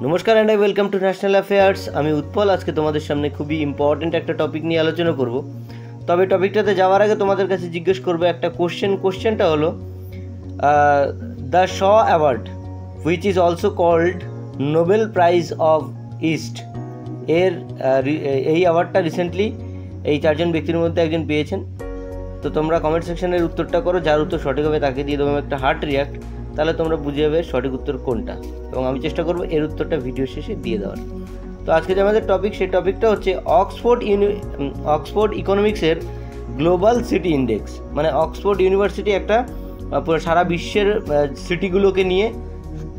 নমস্কার and I welcome to national affairs. আমি উৎপল। আজকে তোমাদের সামনে খুবই ইম্পর্ট্যান্ট একটা টপিক নিয়ে আলোচনা করব। তবে টপিকটাতে যাওয়ার আগে তোমাদের কাছে জিজ্ঞেস করবো একটা কোশ্চেনটা হলো the Shaw award which is also called Nobel prize of East এই অ্যাওয়ার্ডটা রিসেন্টলি এই চারজন ব্যক্তির মধ্যে একজন পেয়েছেন। তো তোমরা কমেন্ট সেকশনের উত্তরটা করো, যার উত্তর সঠিক হবে তাকে দিয়ে দেবো একটা হার্ট রিয়াক্ট, তাহলে তোমরা বুঝে যাবে সঠিক উত্তর কোনটা, এবং আমি চেষ্টা করবো এর উত্তরটা ভিডিও শেষে দিয়ে দেওয়ার। তো আজকে যে আমাদের টপিক, সেই টপিকটা হচ্ছে অক্সফোর্ড ইকোনমিক্সের গ্লোবাল সিটি ইন্ডেক্স। মানে অক্সফোর্ড ইউনিভার্সিটি একটা সারা বিশ্বের সিটিগুলোকে নিয়ে,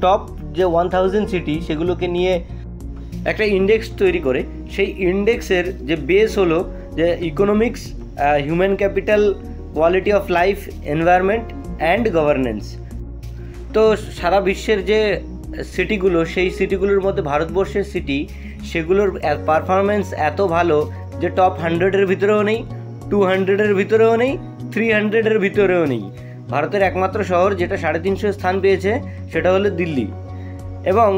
টপ যে 1000 সিটি সেগুলোকে নিয়ে একটা ইন্ডেক্স তৈরি করে। সেই ইন্ডেক্সের যে বেস হলো যে economics, human capital, quality of life, environment and governance. তো সারা বিশ্বের যে সিটিগুলো, সেই সিটিগুলোর মধ্যে ভারতবর্ষের সিটি, সেগুলোর পারফরমেন্স এত ভালো যে টপ 100-এর ভিতরেও নেই, 200-এর ভিতরেও নেই, 300-এর ভিতরেও নেই। ভারতের একমাত্র শহর যেটা 350 স্থান পেয়েছে সেটা হলো দিল্লি। এবং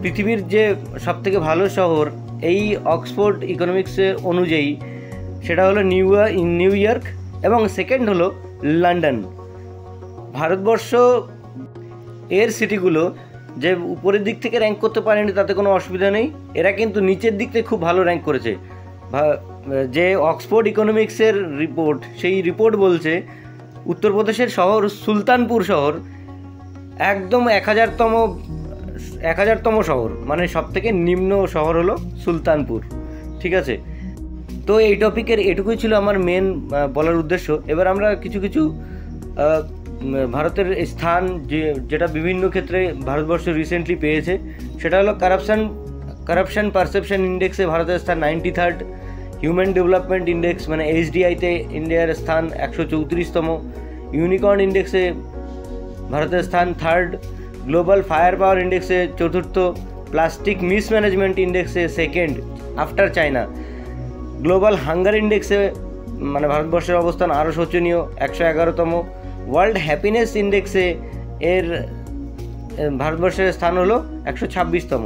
পৃথিবীর যে সবথেকে ভালো শহর এই অক্সফোর্ড ইকোনমিক্সের অনুযায়ী সেটা হলো নিউ ইয়র্ক, এবং সেকেন্ড হলো লন্ডন। ভারতবর্ষ এর সিটিগুলো যে উপরের দিক থেকে র্যাঙ্ক করতে পারেনি তাতে কোনো অসুবিধা নেই, এরা কিন্তু নিচের দিক থেকে খুব ভালো র্যাঙ্ক করেছে। যে অক্সফোর্ড ইকোনমিক্সের রিপোর্ট, সেই রিপোর্ট বলছে উত্তরপ্রদেশের শহর সুলতানপুর শহর একদম 1000তম শহর, মানে সবথেকে নিম্ন শহর হলো সুলতানপুর। ঠিক আছে, তো এই টপিকের এটুকুই ছিল আমার মেন বলার উদ্দেশ্য। এবার আমরা কিছু ভারতের স্থান যেটা বিভিন্ন ক্ষেত্রে ভারতবর্ষ রিসেন্টলি পেয়েছে, সেটা হলো কারাপশন পারসেপশন ইন্ডেক্সে ভারতের স্থান 93rd, হিউম্যান ডেভেলপমেন্ট ইন্ডেক্স মানে HDI-তে ইন্ডিয়ার স্থান 134তম, ইউনিকর্ন ইন্ডেক্সে ভারতের স্থান 3rd, গ্লোবাল ফায়ার পাওয়ার ইন্ডেক্সে 4th, প্লাস্টিক মিসম্যানেজমেন্ট ইন্ডেক্সে 2nd after China, global hunger ইন্ডেক্সে মানে ভারতবর্ষের অবস্থান আরও শোচনীয় 111তম, ওয়ার্ল্ড হ্যাপিনেস ইন্ডেক্সে ভারতবর্ষের স্থান হলো 126তম।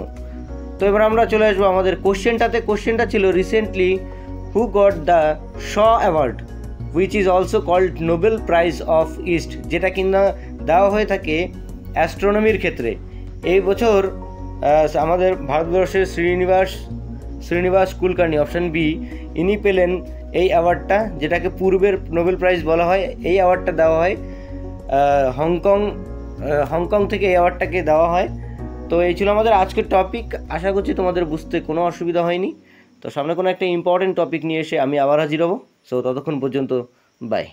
তো এবার আমরা চলে আসবো আমাদের কোশ্চেনটাতে। কোশ্চেনটা ছিল recently who got the Shaw award which is also called Nobel prize of East, যেটা কিনা দেওয়া হয়ে থাকে অ্যাস্ট্রোনমির ক্ষেত্রে। এই বছর আমাদের ভারতবর্ষের শ্রীনিবাস কুলকার্নি, অপশান বি, ইনি পেলেন এই অ্যাওয়ার্ডটা, যেটাকে পূর্বের নোবেল প্রাইজ বলা হয়। এই অ্যাওয়ার্ডটা দেওয়া হয় হংকং থেকে এই অ্যাওয়ার্ডটাকে দেওয়া হয়। তো এই ছিল আমাদের আজকের টপিক। আশা করছি তোমাদের বুঝতে কোনো অসুবিধা হয়নি। তো সামনে কোনো একটা ইম্পর্টেন্ট টপিক নিয়ে এসে আমি আবার হাজির হব। সো ততক্ষণ পর্যন্ত বাই।